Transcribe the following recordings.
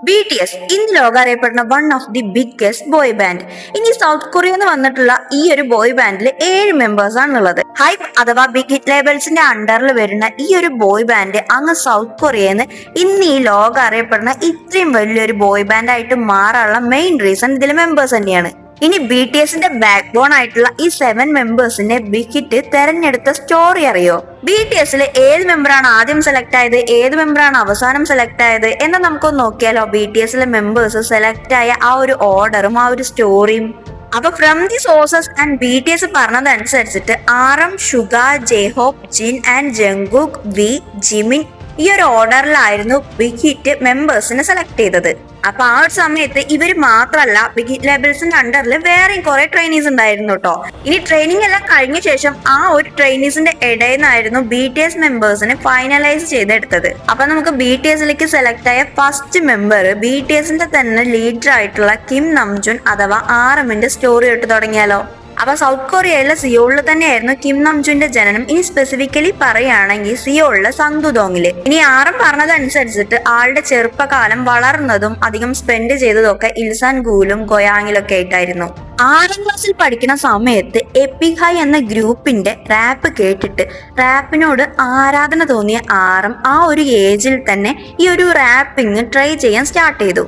BTS ഇന്ന് ലോകം അറിയപ്പെടുന്ന one of the biggest boy band. ഇനി സൗത്ത് കൊറിയയിൽ നിന്ന് വന്നിട്ടുള്ള ഈ ഒരു ബോയ് ബാൻഡിൽ 7 മെമ്പേഴ്സ് ആണുള്ളത്. ഹൈപ്പ് അഥവാ ബിഗ് ഹിറ്റ് ലേബിൾസിന്റെ അണ്ടറിൽ വരുന്ന ഈ ഒരു ബോയ് ബാൻഡ് അങ്ങ് സൗത്ത് കൊറിയയിൽ നിന്ന് ഇന്ന് ഈ ലോകം അറിയപ്പെടുന്ന ഇത്രയും വലിയൊരു ബോയ് ബാൻഡ് ആയിട്ട് മാറാനുള്ള മെയിൻ റീസൺ ഇതിലെ മെമ്പേഴ്സ് തന്നെയാണ്. ഇനി BTSന്റെ ബാക്ക് ബോൺ ആയിട്ടുള്ള ഈ 7 മെമ്പേഴ്സിന്റെ ബിഗ് ഹിറ്റ് തെരഞ്ഞെടുത്ത സ്റ്റോറി അറിയോ? BTSലെ ഏത് മെമ്പറാണ് ആദ്യം സെലക്ട് ആയത്, ഏത് മെമ്പറാണ് അവസാനം സെലക്ട് ആയത് എന്ന് നമുക്കൊന്ന് നോക്കിയാലോ. BTSലെ മെമ്പേഴ്സ് സെലക്ട് ആയ ആ ഒരു ഓർഡറും ആ ഒരു സ്റ്റോറിയും. അപ്പൊ from the sources and BTS പറഞ്ഞതനുസരിച്ചിട്ട് RM, Suga, J Hope, Jin and Jungkook, V, Jimin ഈ ഒരു ഓർഡറിലായിരുന്നു ബിഗ് ഹിറ്റ് മെമ്പേഴ്സിനെ സെലക്ട് ചെയ്തത്. അപ്പൊ ആ ഒരു സമയത്ത് ഇവര് മാത്രല്ല ബിഗ് ഹിറ്റ് ലേബിൾസിന്റെ അണ്ടറിൽ വേറെയും കുറെ ട്രെയിനീസ് ഉണ്ടായിരുന്നു കേട്ടോ. ഇനി ട്രെയിനിങ് എല്ലാം കഴിഞ്ഞ ശേഷം ആ ഒരു ട്രെയിനീസിന്റെ ഇടയിൽ നിന്നായിരുന്നു BTS മെമ്പേഴ്സിനെ ഫൈനലൈസ് ചെയ്തെടുത്തത്. അപ്പൊ നമുക്ക് BTSലേക്ക് സെലക്ട് ആയ ഫസ്റ്റ് മെമ്പർ BTSന്റെ തന്നെ ലീഡർ ആയിട്ടുള്ള കിം നംജുൻ അഥവാ RMന്റെ സ്റ്റോറി ഇട്ട് തുടങ്ങിയാലോ. അപ്പൊ സൗത്ത് കൊറിയയിലെ സിയോളിൽ തന്നെയായിരുന്നു കിം നംജുന്റെ ജനനം. ഇനി സ്പെസിഫിക്കലി പറയുകയാണെങ്കിൽ സിയോളിലെ സങ്ദുദോങ്ങില്. ഇനി RM പറഞ്ഞതനുസരിച്ചിട്ട് ആളുടെ ചെറുപ്പകാലം വളർന്നതും അധികം സ്പെൻഡ് ചെയ്തതും ഒക്കെ ഇൽസാൻഗൂലും ഗോയാങ്ങിലൊക്കെ ആയിട്ടായിരുന്നു. 6ാം ക്ലാസ്സിൽ പഠിക്കുന്ന സമയത്ത് എപ്പിക് ഹൈ എന്ന ഗ്രൂപ്പിന്റെ റാപ്പ് കേട്ടിട്ട് റാപ്പിനോട് ആരാധന തോന്നിയ RM ആ ഒരു ഏജിൽ തന്നെ ഈ ഒരു റാപ്പിംഗ് ട്രൈ ചെയ്യാൻ സ്റ്റാർട്ട് ചെയ്തു.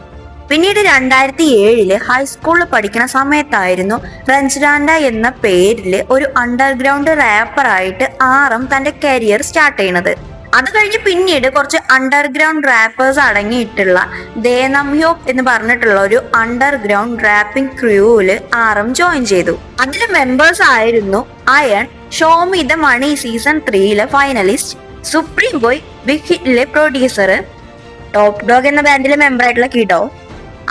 പിന്നീട് 2007 ഹൈസ്കൂളിൽ പഠിക്കുന്ന സമയത്തായിരുന്നു റഞ്ച്രാൻഡ എന്ന പേരിൽ ഒരു അണ്ടർഗ്രൗണ്ട് റാപ്പറായിട്ട് RM തന്റെ കരിയർ സ്റ്റാർട്ട് ചെയ്യുന്നത്. അത് കഴിഞ്ഞ് പിന്നീട് കുറച്ച് അണ്ടർഗ്രൗണ്ട് റാപ്പേഴ്സ് അടങ്ങിയിട്ടുള്ള ദേനംഹ്യോക് എന്ന് പറഞ്ഞിട്ടുള്ള ഒരു അണ്ടർഗ്രൗണ്ട് റാപ്പിംഗ് ക്രൂവില് RM ജോയിൻ ചെയ്തു. അതിലെ മെമ്പേഴ്സ് ആയിരുന്നു Iron, show me the money season 3 finalist, supreme boy, big ഹിറ്റിലെ പ്രൊഡ്യൂസർ, ടോപ്പ് ഡോഗ് എന്ന ബാൻഡിലെ മെമ്പർ ആയിട്ടുള്ള കിഡോ.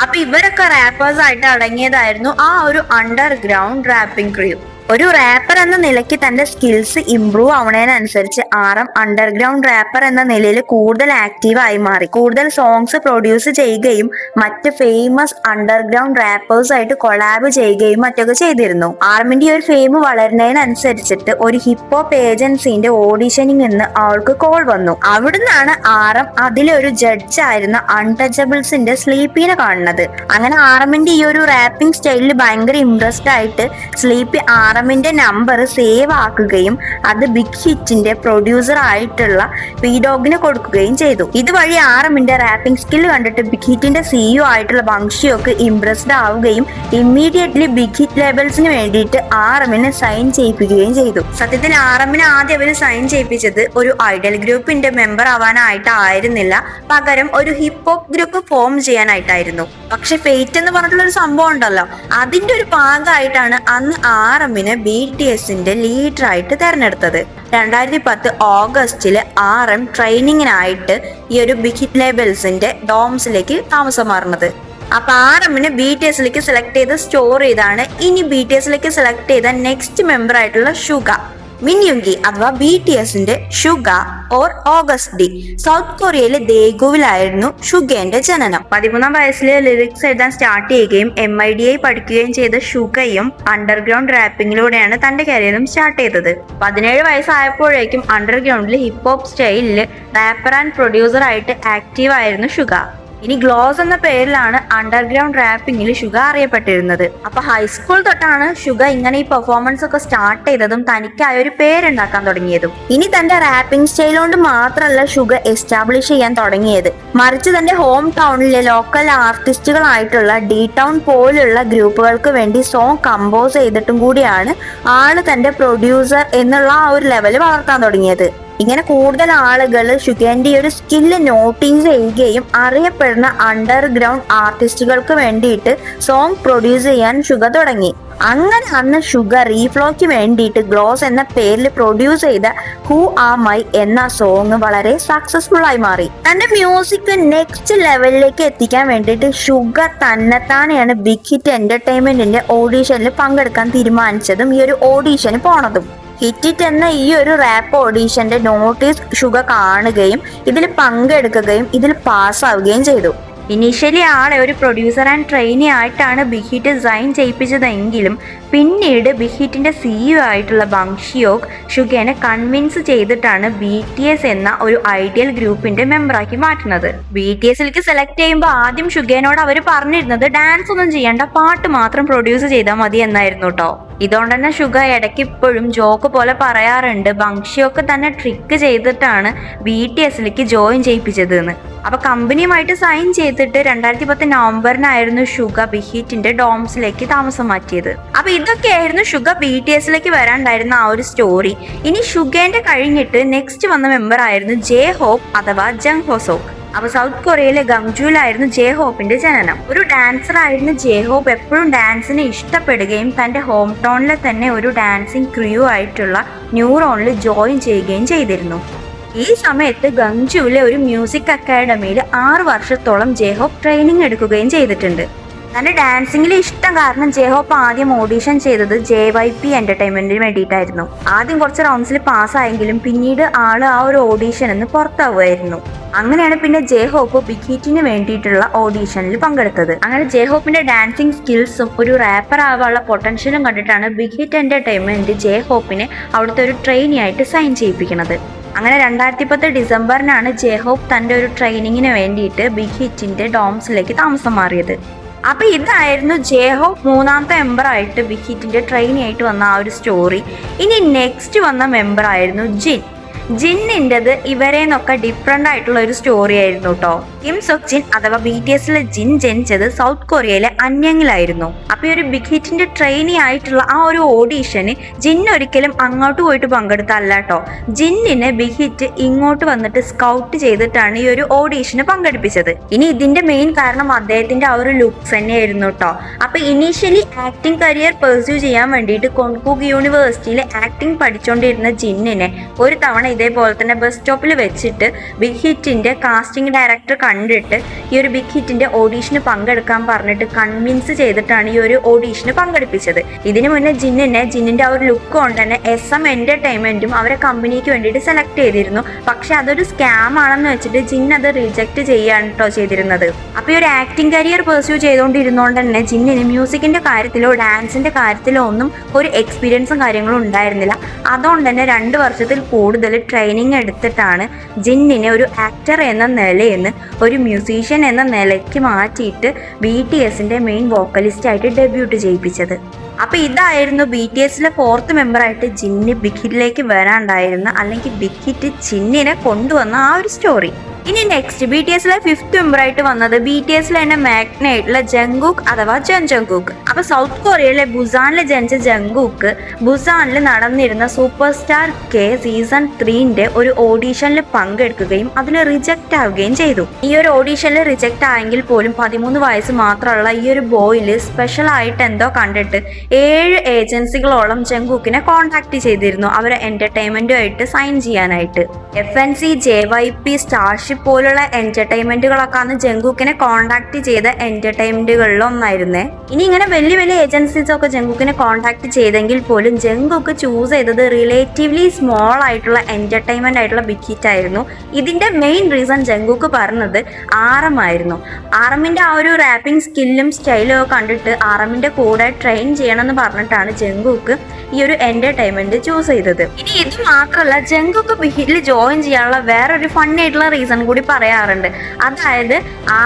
അപ്പൊ ഇവരൊക്കെ റാപ്പേഴ്സ് ആയിട്ട് അടങ്ങിയതായിരുന്നു ആ ഒരു അണ്ടർഗ്രൗണ്ട് റാപ്പിംഗ് ക്രൂ. ഒരു റാപ്പർ എന്ന നിലയ്ക്ക് തന്റെ സ്കിൽസ് ഇംപ്രൂവ് ആവുന്നതിനനുസരിച്ച് RM അണ്ടർഗ്രൗണ്ട് റാപ്പർ എന്ന നിലയിൽ കൂടുതൽ ആക്റ്റീവായി മാറി. കൂടുതൽ സോങ്സ് പ്രൊഡ്യൂസ് ചെയ്യുകയും മറ്റ് ഫേമസ് അണ്ടർഗ്രൗണ്ട് റാപ്പേഴ്സ് ആയിട്ട് കൊളാബ് ചെയ്യുകയും മറ്റൊക്കെ ചെയ്തിരുന്നു. RMന്റെ ഈ ഒരു ഫെയിം വളരുന്നതിനനുസരിച്ചിട്ട് ഒരു ഹിപ്പ് ഹോപ്പ് ഏജൻസിന്റെ ഓഡിഷനിങ് നിന്ന് അവൾക്ക് കോൾ വന്നു. അവിടുന്നാണ് RM അതിലെ ഒരു ജഡ്ജ് ആയിരുന്ന അൺടച്ചബിൾസിന്റെ സ്ലീപ്പിനെ കാണുന്നത്. അങ്ങനെ RMന്റെ ഈ ഒരു റാപ്പിംഗ് സ്റ്റൈലിൽ ഭയങ്കര ഇംപ്രസ്ഡ് ആയിട്ട് സ്ലീപ്പി RMന്റെ നമ്പർ സേവ് ആക്കുകയും അത് ബിഗ് ഹിറ്റിന്റെ പ്രൊഡ്യൂസർ ആയിട്ടുള്ള പീഡോഗിന് കൊടുക്കുകയും ചെയ്തു. ഇതുവഴി RMന്റെ റാപ്പിംഗ് സ്കിൽ കണ്ടിട്ട് ബിഗ് ഹിറ്റിന്റെ CEO ആയിട്ടുള്ള ബങ്ഷിയൊക്കെ ഇംപ്രസ്ഡ് ആവുകയും ഇമ്മീഡിയറ്റ്ലി ബിഗ് ഹിറ്റ് ലേബിൾസിന് വേണ്ടിയിട്ട് RMനെ സൈൻ ചെയ്യിപ്പിക്കുകയും ചെയ്തു. സത്യത്തിൽ RMനെ ആദ്യം അവർ സൈൻ ചെയ്യിപ്പിച്ചത് ഒരു ഐഡൽ ഗ്രൂപ്പിന്റെ മെമ്പർ ആവാനായിട്ടായിരുന്നില്ല, പകരം ഒരു ഹിപ്പ് ഹോപ്പ് ഗ്രൂപ്പ് ഫോം ചെയ്യാനായിട്ടായിരുന്നു. പക്ഷെ ഫെയ്റ്റ് എന്ന് പറഞ്ഞിട്ടുള്ള ഒരു സംഭവം ഉണ്ടല്ലോ, അതിന്റെ ഒരു ഭാഗമായിട്ടാണ് അന്ന് RMനെ BTSന്റെ ലീഡറായിട്ട് തെരഞ്ഞെടുത്തത്. 2010 ഓഗസ്റ്റില് RM ട്രെയിനിങ്ങിനായിട്ട് ഈ ഒരു ബിഗ് ഹിറ്റ് ലേബിൾസിന്റെ ഡോംസിലേക്ക് താമസം മാറുന്നത്. അപ്പൊ RMനെ BTSലേക്ക് സെലക്ട് ചെയ്ത സ്റ്റോറി ഇതാണ്. ഇനി BTSലേക്ക് സെലക്ട് ചെയ്ത നെക്സ്റ്റ് മെമ്പർ ആയിട്ടുള്ള ഷുഗ മിൻയുങ്കി അഥവാ BTSന്റെ ഷുഗ ഓർ ഓഗസ്റ്റ് ഡി. സൗത്ത് കൊറിയയിലെ ദേഗുവിലായിരുന്നു ഷുഗന്റെ ജനനം. 13ാം വയസ്സിൽ ലിറിക്സ് എഴുതാൻ സ്റ്റാർട്ട് ചെയ്യുകയും MIDI പഠിക്കുകയും ചെയ്ത ഷുഗയും അണ്ടർഗ്രൗണ്ട് റാപ്പിംഗിലൂടെയാണ് തന്റെ കരിയറും സ്റ്റാർട്ട് ചെയ്തത്. 17 വയസ്സായപ്പോഴേക്കും അണ്ടർഗ്രൗണ്ടിൽ ഹിപ്പ് ഹോപ്പ് സ്റ്റൈലിൽ റാപ്പർ ആൻഡ് പ്രൊഡ്യൂസർ ആയിട്ട് ആക്റ്റീവ് ആയിരുന്നു ഷുഗ. ഇനി ഗ്ലോസ് എന്ന പേരിലാണ് അണ്ടർഗ്രൗണ്ട് റാപ്പിംഗിൽ ഷുഗ അറിയപ്പെട്ടിരുന്നത്. അപ്പൊ ഹൈസ്കൂൾ തൊട്ടാണ് ഷുഗ ഇങ്ങനെ ഈ പെർഫോമൻസ് ഒക്കെ സ്റ്റാർട്ട് ചെയ്തതും തനിക്കായ ഒരു പേരുണ്ടാക്കാൻ തുടങ്ങിയതും. ഇനി തന്റെ റാപ്പിംഗ് സ്റ്റൈൽ കൊണ്ട് മാത്രമല്ല ഷുഗ എസ്റ്റാബ്ലിഷ് ചെയ്യാൻ തുടങ്ങിയത്, മറിച്ച് തന്റെ ഹോം ടൗണിലെ ലോക്കൽ ആർട്ടിസ്റ്റുകളായിട്ടുള്ള ഡി ടൗൺ പോലുള്ള ഗ്രൂപ്പുകൾക്ക് വേണ്ടി സോങ് കമ്പോസ് ചെയ്തിട്ടും കൂടിയാണ് ആള് തന്റെ പ്രൊഡ്യൂസർ എന്നുള്ള ആ ഒരു ലെവല് വളർത്താൻ തുടങ്ങിയത്. ഇങ്ങനെ കൂടുതൽ ആളുകൾ ഷുഗന്റെ ഒരു സ്കില്ല് നോട്ടീസ് ചെയ്യുകയും അറിയപ്പെടുന്ന അണ്ടർഗ്രൗണ്ട് ആർട്ടിസ്റ്റുകൾക്ക് വേണ്ടിയിട്ട് സോങ് പ്രൊഡ്യൂസ് ചെയ്യാൻ ഷുഗ തുടങ്ങി. അങ്ങനെ അന്ന് ഷുഗ റീഫ്ലോയ്ക്ക് വേണ്ടിയിട്ട് ഗ്ലോസ് എന്ന പേരിൽ പ്രൊഡ്യൂസ് ചെയ്ത ഹൂ ആം ഐ എന്ന സോങ് വളരെ സക്സസ്ഫുൾ ആയി മാറി. തന്റെ മ്യൂസിക് നെക്സ്റ്റ് ലെവലിലേക്ക് എത്തിക്കാൻ വേണ്ടിയിട്ട് ഷുഗ തന്നെത്താനെയാണ് ബിഗ് ഹിറ്റ് എന്റർടൈൻമെന്റിന്റെ ഓഡീഷനിൽ പങ്കെടുക്കാൻ തീരുമാനിച്ചതും ഈ ഒരു ഓഡീഷന് പോണതും. ഹിറ്റ് എന്ന ഈ ഒരു റാപ്പ് ഓഡീഷന്റെ നോട്ടീസ് ഷുഗ കാണുകയും ഇതിൽ പങ്കെടുക്കുകയും ഇതിൽ പാസ്സാവുകയും ചെയ്തു. ഇനീഷ്യലി ആളെ ഒരു പ്രൊഡ്യൂസർ ആൻഡ് ട്രെയിനി ആയിട്ടാണ് ബിഗ് ഹിറ്റ് സൈൻ ചെയ്യിപ്പിച്ചതെങ്കിലും പിന്നീട് ബിഗ് ഹിറ്റിന്റെ CEO ആയിട്ടുള്ള ബങ് ഷിയോക് ഷുഗേനെ കൺവിൻസ് ചെയ്തിട്ടാണ് BTS എന്ന ഒരു ഐഡിയൽ ഗ്രൂപ്പിന്റെ മെമ്പറാക്കി മാറ്റുന്നത്. BTSലേക്ക് സെലക്ട് ചെയ്യുമ്പോൾ ആദ്യം ഷുഗേനോട് അവർ പറഞ്ഞിരുന്നത് ഡാൻസ് ഒന്നും ചെയ്യണ്ട, പാട്ട് മാത്രം പ്രൊഡ്യൂസ് ചെയ്താൽ മതി എന്നായിരുന്നു കേട്ടോ. ഇതുകൊണ്ട് തന്നെ ഷുഗ ഇടയ്ക്ക് ഇപ്പോഴും ജോക്ക് പോലെ പറയാറുണ്ട് ബങ് ഷിയോക്ക് തന്നെ ട്രിക്ക് ചെയ്തിട്ടാണ് BTSലേക്ക് ജോയിൻ ചെയ്യിപ്പിച്ചത് എന്ന്. അപ്പൊ കമ്പനിയുമായിട്ട് സൈൻ ചെയ്തിട്ട് 2010 നവംബറിനായിരുന്നു ഷുഗ ബിഗ് ഹിറ്റിന്റെ ഡോംസിലേക്ക് താമസം മാറ്റിയത്. അപ്പൊ ഇതൊക്കെയായിരുന്നു ഷുഗ BTSലേക്ക് വരാണ്ടായിരുന്ന ആ ഒരു സ്റ്റോറി. ഇനി ഷുഗേന്റെ കഴിഞ്ഞിട്ട് നെക്സ്റ്റ് വന്ന മെമ്പർ ആയിരുന്നു ജെ ഹോപ്പ് അഥവാ ജങ് ഹോ സോക്. അപ്പൊ സൗത്ത് കൊറിയയിലെ ഗംജുവിലായിരുന്നു ജെ ഹോപ്പിന്റെ ജനനം. ഒരു ഡാൻസർ ആയിരുന്ന ജെ ഹോപ്പ് എപ്പോഴും ഡാൻസിനെ ഇഷ്ടപ്പെടുകയും തന്റെ ഹോം ടൗണിലെ തന്നെ ഒരു ഡാൻസിങ് ക്രൂ ആയിട്ടുള്ള ന്യൂറോണിൽ ജോയിൻ ചെയ്യുകയും ചെയ്തിരുന്നു. ഈ സമയത്ത് ഗംജുവിലെ ഒരു മ്യൂസിക് അക്കാഡമിയിൽ 6 വർഷത്തോളം ജെ ഹോപ്പ് ട്രെയിനിങ് എടുക്കുകയും ചെയ്തിട്ടുണ്ട്. തന്റെ ഡാൻസിങ്ങിൽ ഇഷ്ടം കാരണം ജെ ഹോപ്പ് ആദ്യം ഓഡീഷൻ ചെയ്തത് JYP എന്റർടൈൻമെന്റിന് വേണ്ടിയിട്ടായിരുന്നു. ആദ്യം കുറച്ച് റൗണ്ട്സിൽ പാസ്സായെങ്കിലും പിന്നീട് ആള് ആ ഒരു ഓഡീഷനിൽ നിന്ന് പുറത്താവുമായിരുന്നു. അങ്ങനെയാണ് പിന്നെ ജെ ഹോപ്പ് ബിഗ് ഹിറ്റിന് വേണ്ടിയിട്ടുള്ള ഓഡീഷനിൽ പങ്കെടുത്തത്. അങ്ങനെ ജെ ഹോപ്പിന്റെ ഡാൻസിങ് സ്കിൽസും ഒരു റാപ്പർ ആവാനുള്ള പൊട്ടൻഷ്യലും കണ്ടിട്ടാണ് ബിഗ് ഹിറ്റ് എന്റർടൈൻമെന്റ് ജെ ഹോപ്പിനെ അവിടുത്തെ ഒരു ട്രെയിനി ആയിട്ട് സൈൻ ചെയ്യിപ്പിക്കുന്നത്. അങ്ങനെ 2010 ഡിസംബറിനാണ് ജെ ഹോപ്പ് തന്റെ ഒരു ട്രെയിനിങ്ങിന് വേണ്ടിയിട്ട് ബിഗ് ഹിറ്റിന്റെ ഡോംസിലേക്ക് താമസം മാറിയത്. അപ്പൊ ഇതായിരുന്നു ജെ ഹോപ്പ് 3ാമത്തെ മെമ്പർ ആയിട്ട് ബിഗ് ഹിറ്റിന്റെ ട്രെയിനി ആയിട്ട് വന്ന ആ ഒരു സ്റ്റോറി. ഇനി നെക്സ്റ്റ് വന്ന മെമ്പർ ആയിരുന്നു ജിന്നിൻ്റെത് ഇവരെ നിന്നൊക്കെ ഡിഫറെന്റ് ആയിട്ടുള്ള ഒരു സ്റ്റോറി ആയിരുന്നു കേട്ടോ. കിം സോക് ജിൻ അഥവാ BTSലെ ജിൻ ജനിച്ചത് സൗത്ത് കൊറിയയിലെ അന്യങ്ങിലായിരുന്നു. അപ്പൊ ഈ ഒരു ബിഗ് ഹിറ്റിന്റെ ട്രെയിനി ആയിട്ടുള്ള ആ ഒരു ഓഡീഷന് ജിൻ ഒരിക്കലും അങ്ങോട്ട് പോയിട്ട് പങ്കെടുത്തല്ല കേട്ടോ. ജിന്നിനെ ബിഗ് ഹിറ്റ് ഇങ്ങോട്ട് വന്നിട്ട് സ്കൗട്ട് ചെയ്തിട്ടാണ് ഈ ഒരു ഓഡീഷന് പങ്കെടുപ്പിച്ചത്. ഇനി ഇതിന്റെ മെയിൻ കാരണം അദ്ദേഹത്തിന്റെ ആ ഒരു ലുക്സ് തന്നെയായിരുന്നു കേട്ടോ. അപ്പൊ ഇനീഷ്യലി ആക്ടിംഗ് കരിയർ പെർസ്യൂ ചെയ്യാൻ വേണ്ടിയിട്ട് കോൺകുക് യൂണിവേഴ്സിറ്റിയിൽ ആക്ടിംഗ് പഠിച്ചുകൊണ്ടിരുന്ന ജിന്നിനെ ഒരു തവണ ഇതേപോലെ തന്നെ ബസ് സ്റ്റോപ്പിൽ വെച്ചിട്ട് ബിഗ് ഹിറ്റിന്റെ കാസ്റ്റിംഗ് ഡയറക്ടർ കണ്ടിട്ട് ഈ ഒരു ബിഗ് ഹിറ്റിന്റെ ഓഡീഷന് പങ്കെടുക്കാൻ പറഞ്ഞിട്ട് കൺവിൻസ് ചെയ്തിട്ടാണ് ഈ ഒരു ഓഡീഷന് പങ്കെടുപ്പിച്ചത്. ഇതിനു മുന്നേ ജിന്നിന്റെ ആ ഒരു ലുക്ക് കൊണ്ട് തന്നെ SM എന്റർടൈൻമെന്റും അവരെ കമ്പനിക്ക് വേണ്ടിയിട്ട് സെലക്ട് ചെയ്തിരുന്നു. പക്ഷെ അതൊരു സ്കാം ആണെന്ന് വെച്ചിട്ട് ജിൻ അത് റിജക്ട് ചെയ്യാണ് കേട്ടോ ചെയ്തിരുന്നത്. അപ്പൊ ഈ ഒരു ആക്ടിംഗ് കരിയർ പെർസ്യൂ ചെയ്തുകൊണ്ടിരുന്നോണ്ട് തന്നെ ജിന്നിന് മ്യൂസിക്കിന്റെ കാര്യത്തിലോ ഡാൻസിന്റെ കാര്യത്തിലോ ഒന്നും ഒരു എക്സ്പീരിയൻസും കാര്യങ്ങളും ഉണ്ടായിരുന്നില്ല. അതുകൊണ്ട് തന്നെ 2 വർഷത്തിൽ കൂടുതൽ ട്രെയിനിങ് എടുത്തിട്ടാണ് ജിന്നിനെ ഒരു ആക്ടർ എന്ന നിലയിൽ നിന്ന് ഒരു മ്യൂസീഷ്യൻ എന്ന നിലയ്ക്ക് മാറ്റിയിട്ട് BTSന്റെ മെയിൻ വോക്കലിസ്റ്റ് ആയിട്ട് ഡെബ്യൂട്ട് ചെയ്യിപ്പിച്ചത്. അപ്പൊ ഇതായിരുന്നു BTSലെ 4th മെമ്പറായിട്ട് ജിന്ന് ബിഗ് ഹിറ്റിലേക്ക് വരാണ്ടായിരുന്ന അല്ലെങ്കിൽ ബിഗ് ഹിറ്റ് ജിന്നിനെ കൊണ്ടുവന്ന ആ ഒരു സ്റ്റോറി. ഇനി നെക്സ്റ്റ് BTSലെ 5th മെമ്പറായിട്ട് വന്നത് BTSലെ തന്നെ മാഗ്നൈറ്റുള്ള ജങ്കുക്ക് അഥവാ ജങ്കുക്ക്. അപ്പൊ സൗത്ത് കൊറിയയിലെ ബുസാനിൽ ജനിച്ച ജങ്കുക്ക് ബുസാനിൽ നടന്നിരുന്ന സൂപ്പർ സ്റ്റാർ K സീസൺ 3ന്റെ ഒരു ഓഡീഷനിൽ പങ്കെടുക്കുകയും അതിന് റിജക്റ്റ് ആവുകയും ചെയ്തു. ഈ ഒരു ഓഡീഷനിൽ റിജക്റ്റ് ആയെങ്കിൽ പോലും 13 വയസ്സ് മാത്രമുള്ള ഈ ഒരു ബോയിൽ സ്പെഷ്യൽ ആയിട്ട് എന്തോ കണ്ടിട്ട് 7 ഏജൻസികളോളം ജങ്കുക്കിനെ കോൺടാക്ട് ചെയ്തിരുന്നു അവരെ എന്റർടൈൻമെന്റുമായിട്ട് സൈൻ ചെയ്യാനായിട്ട്. FNC, JYP, സ്റ്റാർഷിപ്പ് പോലുള്ള എന്റർടൈൻമെന്റുകളൊക്കെ അന്ന് ജങ്കുക്കിനെ കോൺടാക്ട് ചെയ്ത എന്റർടൈൻമെന്റുകളിലൊന്നായിരുന്നേ. ഇനി ഇങ്ങനെ വലിയ ഏജൻസീസ് ഒക്കെ ജങ്കുക്കിനെ കോൺടാക്ട് ചെയ്തെങ്കിൽ പോലും ജങ്കുക്ക് ചൂസ് ചെയ്തത് റിലേറ്റീവ്ലി സ്മോൾ ആയിട്ടുള്ള എന്റർടൈൻമെന്റ് ആയിട്ടുള്ള ബിഗ് ഹിറ്റ് ആയിരുന്നു. ഇതിന്റെ മെയിൻ റീസൺ ജങ്കുക്ക് പറഞ്ഞത് RM ആയിരുന്നു. RMന്റെ ആ ഒരു റാപ്പിംഗ് സ്കില്ലും സ്റ്റൈലും ഒക്കെ കണ്ടിട്ട് RMന്റെ കൂടെ ട്രെയിൻ ചെയ്യണമെന്ന് പറഞ്ഞിട്ടാണ് ജങ്കുക്ക് ഈ ഒരു എന്റർടൈൻമെന്റ് ചൂസ് ചെയ്തത്. ഇനി ഇത് മാത്രമല്ല ജങ്കുക്ക് ബിഗ് ഹിറ്റിൽ ജോയിൻ ചെയ്യാനുള്ള വേറൊരു ഫണ്ണി ആയിട്ടുള്ള റീസൺ കൂടി പറയാറുണ്ട്. അതായത്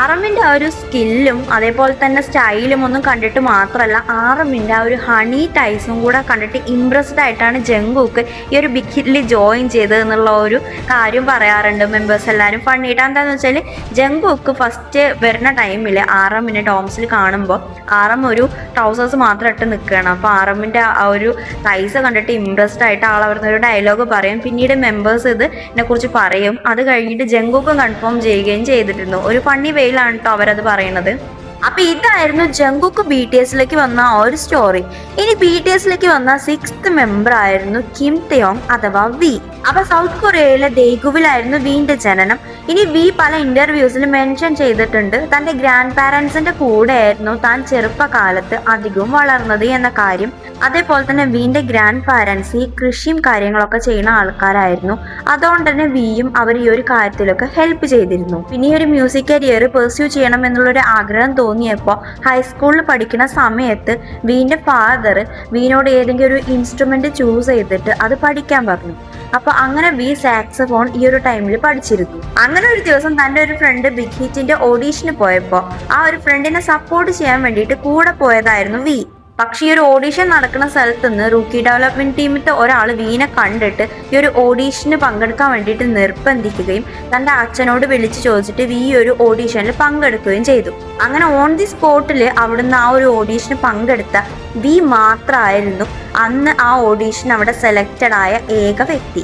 RMന്റെ ആ ഒരു സ്കില്ലും അതേപോലെ തന്നെ സ്റ്റൈലും ഒന്നും കണ്ടിട്ട് മാത്രമല്ല RMന്റെ ആ ഒരു ഹണി ടൈസും കൂടെ കണ്ടിട്ട് ഇംപ്രസ്ഡ് ആയിട്ടാണ് ജങ്കുക്ക് ഈ ഒരു ബിഗ് ഹിറ്റിൽ ജോയിൻ ചെയ്തത് എന്നുള്ള ഒരു കാര്യം പറയാറുണ്ട് മെമ്പേഴ്സ് എല്ലാവരും. ഫണ്ണിയിട്ട് എന്താണെന്ന് വെച്ചാൽ ജങ്കുക്ക് ഫസ്റ്റ് വരുന്ന ടൈമിൽ RMനെ ഡോംസിൽ കാണുമ്പോൾ RM ഒരു ട്രൗസേഴ്സ് മാത്രം ഇട്ട് നിൽക്കുകയാണ്. അപ്പോൾ RMന്റെ ആ ഒരു ടൈസ് കണ്ടിട്ട് ഇംപ്രസ്ഡ് ആയിട്ട് ആൾ അവിടുന്ന് ഒരു ഡയലോഗ് പറയും. പിന്നീട് മെമ്പേഴ്സ് ഇതിനെ കുറിച്ച് പറയും. അത് കഴിഞ്ഞിട്ട് ജങ്കുക്ക് കൺഫേം ചെയ്യുകയും ചെയ്തിരുന്നു. ഒരു ഫണ്ണി വേയിലാണ് കേട്ടോ അവരത് പറയുന്നത്. അപ്പൊ ഇതായിരുന്നു ജങ്കുക്ക് BTSലേക്ക് വന്ന ആ ഒരു സ്റ്റോറി. ഇനി BTSലേക്ക് വന്ന 6th മെമ്പർ ആയിരുന്നു കിം തയോങ് അഥവാ V. അപ്പൊ സൗത്ത് കൊറിയയിലെ ദൈഗുവിലായിരുന്നു വീന്റെ ജനനം. ഇനി വി പല ഇന്റർവ്യൂസിൽ മെൻഷൻ ചെയ്തിട്ടുണ്ട് തന്റെ ഗ്രാൻഡ് പാരന്റ്സിന്റെ കൂടെയായിരുന്നു താൻ ചെറുപ്പകാലത്ത് അധികവും വളർന്നത് എന്ന കാര്യം. അതേപോലെ തന്നെ വിന്റെ ഗ്രാൻഡ് പാരന്റ്സ് ഈ കൃഷിയും കാര്യങ്ങളൊക്കെ ചെയ്യുന്ന ആൾക്കാരായിരുന്നു. അതുകൊണ്ട് തന്നെ വിയും അവർ ഈ ഒരു കാര്യത്തിലൊക്കെ ഹെൽപ്പ് ചെയ്തിരുന്നു. പിന്നെ ഈ ഒരു മ്യൂസിക് കരിയർ പെർസ്യൂ ചെയ്യണം എന്നുള്ളൊരു ആഗ്രഹം തോന്നിയപ്പോൾ ഹൈസ്കൂളിൽ പഠിക്കുന്ന സമയത്ത് വിന്റെ ഫാദർ വിനോട് ഏതെങ്കിലും ഒരു ഇൻസ്ട്രുമെന്റ് ചൂസ് ചെയ്തിട്ട് അത് പഠിക്കാൻ പറഞ്ഞു. അപ്പൊ അങ്ങനെ വി സാക്സഫോൺ ഈ ഒരു ടൈമിൽ പഠിച്ചിരുന്നു. അങ്ങനെ ഒരു ദിവസം തന്റെ ഒരു ഫ്രണ്ട് ബിഗ് ഹിറ്റിന്റെ ഓഡീഷന് പോയപ്പോ ആ ഒരു ഫ്രണ്ടിനെ സപ്പോർട്ട് ചെയ്യാൻ വേണ്ടിയിട്ട് കൂടെ പോയതായിരുന്നു വി. പക്ഷെ ഈ ഒരു ഓഡീഷൻ നടക്കുന്ന സ്ഥലത്ത് നിന്ന് റൂക്കി ഡെവലപ്മെന്റ് ടീമിലത്തെ ഒരാൾ വീനെ കണ്ടിട്ട് ഈ ഒരു ഓഡീഷന് പങ്കെടുക്കാൻ വേണ്ടിയിട്ട് നിർബന്ധിക്കുകയും തന്റെ അച്ഛനോട് വിളിച്ചു ചോദിച്ചിട്ട് വി ഒരു ഓഡീഷനിൽ പങ്കെടുക്കുകയും ചെയ്തു. അങ്ങനെ ഓൺ ദി സ്പോട്ടിൽ അവിടുന്ന് ആ ഒരു ഓഡീഷന് പങ്കെടുത്ത വി മാത്രമായിരുന്നു അന്ന് ആ ഓഡീഷൻ അവിടെ സെലക്റ്റഡ് ആയ ഏക വ്യക്തി.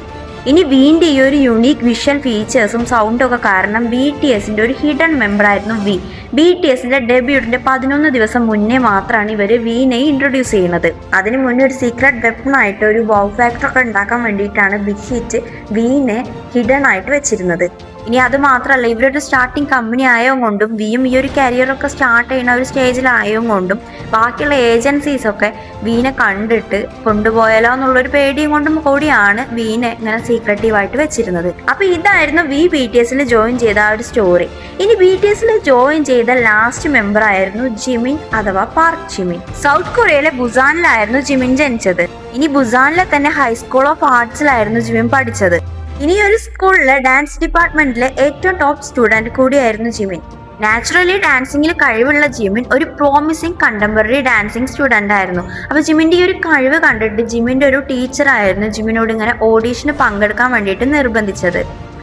ഇനി വീന്റെ ഈ ഒരു യുണീക്ക് വിഷ്വൽ ഫീച്ചേഴ്സും സൗണ്ടും ഒക്കെ കാരണം BTSന്റെ ഒരു ഹിഡൻ മെമ്പർ ആയിരുന്നു വി. BTSന്റെ ഡെബ്യൂട്ടിന്റെ 11 ദിവസം മുന്നേ മാത്രമാണ് ഇവര് വീനെ ഇൻട്രൊഡ്യൂസ് ചെയ്യുന്നത്. അതിനു മുന്നേ ഒരു സീക്രട്ട് വെപ്പൺ ആയിട്ട് ഒരു വൗ ഫാക്ടർ ഒക്കെ ഉണ്ടാക്കാൻ വേണ്ടിയിട്ടാണ് ബിഗ് ഹിറ്റ് വീനെ ഹിഡൻ ആയിട്ട് വെച്ചിരുന്നത്. ഇനി അത് മാത്രമല്ല, ഇവരൊരു സ്റ്റാർട്ടിങ് കമ്പനി ആയതുകൊണ്ടും വിയും ഈ ഒരു കരിയറൊക്കെ സ്റ്റാർട്ട് ചെയ്യുന്ന ഒരു സ്റ്റേജിലായതുകൊണ്ടും ബാക്കിയുള്ള ഏജൻസീസ് ഒക്കെ വീനെ കണ്ടിട്ട് കൊണ്ടുപോയാലോ എന്നുള്ളൊരു പേടിയും കൊണ്ടും കൂടിയാണ് വീനെ ഇങ്ങനെ സീക്രട്ടീവായിട്ട് വെച്ചിരുന്നത്. അപ്പൊ ഇതായിരുന്നു വി BTSൽ ജോയിൻ ചെയ്ത ആ ഒരു സ്റ്റോറി. ഇനി BTSൽ ജോയിൻ ചെയ്ത ലാസ്റ്റ് മെമ്പർ ആയിരുന്നു ജിമിൻ അഥവാ പാർക്ക് ജിമിൻ. സൗത്ത് കൊറിയയിലെ ബുസാനിലായിരുന്നു ജിമിൻ ജനിച്ചത്. ഇനി ബുസാനിലെ തന്നെ ഹൈസ്കൂൾ ഓഫ് ആർട്സിലായിരുന്നു ജിമിൻ പഠിച്ചത്. ഇനി ഒരു സ്കൂളിലെ ഡാൻസ് ഡിപ്പാർട്ട്മെന്റിലെ ഏറ്റവും ടോപ്പ് സ്റ്റുഡന്റ് കൂടിയായിരുന്നു ജിമിൻ. നാച്ചുറലി ഡാൻസിങ്ങിൽ കഴിവുള്ള ജിമിൻ ഒരു പ്രോമിസിങ് കണ്ടംപററി ഡാൻസിങ് സ്റ്റുഡന്റ് ആയിരുന്നു. അപ്പൊ ജിമിന്റെ ഈ ഒരു കഴിവ് കണ്ടിട്ട് ജിമിന്റെ ഒരു ടീച്ചറായിരുന്നു ജിമിനോട് ഇങ്ങനെ ഓഡീഷന് പങ്കെടുക്കാൻ വേണ്ടിയിട്ട് നിർബന്ധിച്ചത്.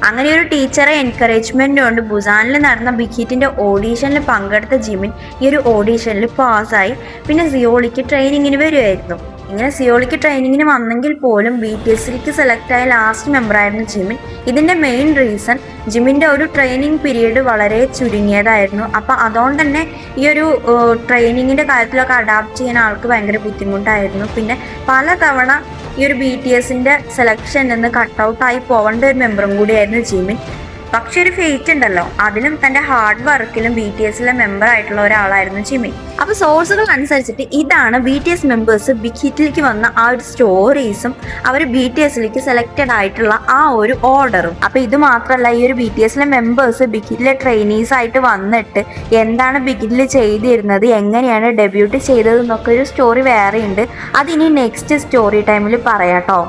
അങ്ങനെ ഒരു ടീച്ചറെ എൻകറേജ്മെന്റ് കൊണ്ട് ബുസാനിൽ നടന്ന ബിഗ് ഹിറ്റിന്റെ ഓഡീഷനിൽ പങ്കെടുത്ത ജിമിൻ ഈ ഒരു ഓഡീഷനിൽ പാസ്സായി. പിന്നെ സിയോളിക്ക് ട്രെയിനിങ്ങിന് വരുമായിരുന്നു. ഇങ്ങനെ സിയോളിക്ക് ട്രെയിനിങ്ങിന് വന്നെങ്കിൽ പോലും BTSലേക്ക് സെലക്ട് ആയ ലാസ്റ്റ് മെമ്പർ ആയിരുന്നു ജിമിൻ. ഇതിന്റെ മെയിൻ റീസൺ ജിമിന്റെ ഒരു ട്രെയിനിങ് പീരീഡ് വളരെ ചുരുങ്ങിയതായിരുന്നു. അപ്പൊ അതുകൊണ്ട് തന്നെ ഈ ഒരു ട്രെയിനിങ്ങിന്റെ കാര്യത്തിലൊക്കെ അഡാപ്റ്റ് ചെയ്യാൻ ആൾക്ക് ഭയങ്കര ബുദ്ധിമുട്ടായിരുന്നു. പിന്നെ പലതവണ ഈ ഒരു BTSന്റെ സെലക്ഷൻ നിന്ന് കട്ടൗട്ടായി പോകേണ്ട ഒരു മെമ്പറും കൂടിയായിരുന്നു ജിമിൻ. പക്ഷെ ഒരു ഫേറ്റ് ഉണ്ടല്ലോ, അതിലും തന്റെ ഹാർഡ് വർക്കിലും BTSലെ മെമ്പർ ആയിട്ടുള്ള ഒരാളായിരുന്നു ജിമിൻ. അപ്പൊ സോഴ്സുകൾ അനുസരിച്ചിട്ട് ഇതാണ് BTS മെമ്പേഴ്സ് ബിഗ് ഹിറ്റിലേക്ക് വന്ന ആ ഒരു സ്റ്റോറീസും അവർ BTSലേക്ക് സെലക്റ്റഡ് ആയിട്ടുള്ള ആ ഒരു ഓർഡറും. അപ്പൊ ഇത് മാത്രമല്ല, ഈ ഒരു BTSലെ മെമ്പേഴ്സ് ബിഗ് ഹിറ്റിലെ ട്രെയിനീസ് ആയിട്ട് വന്നിട്ട് എന്താണ് ബിഗ് ഹിറ്റിൽ ചെയ്തിരുന്നത്, എങ്ങനെയാണ് ഡെബ്യൂട്ട് ചെയ്തത് എന്നൊക്കെ ഒരു സ്റ്റോറി വേറെയുണ്ട്. അതിനി നെക്സ്റ്റ് സ്റ്റോറി ടൈമിൽ പറയാട്ടോ.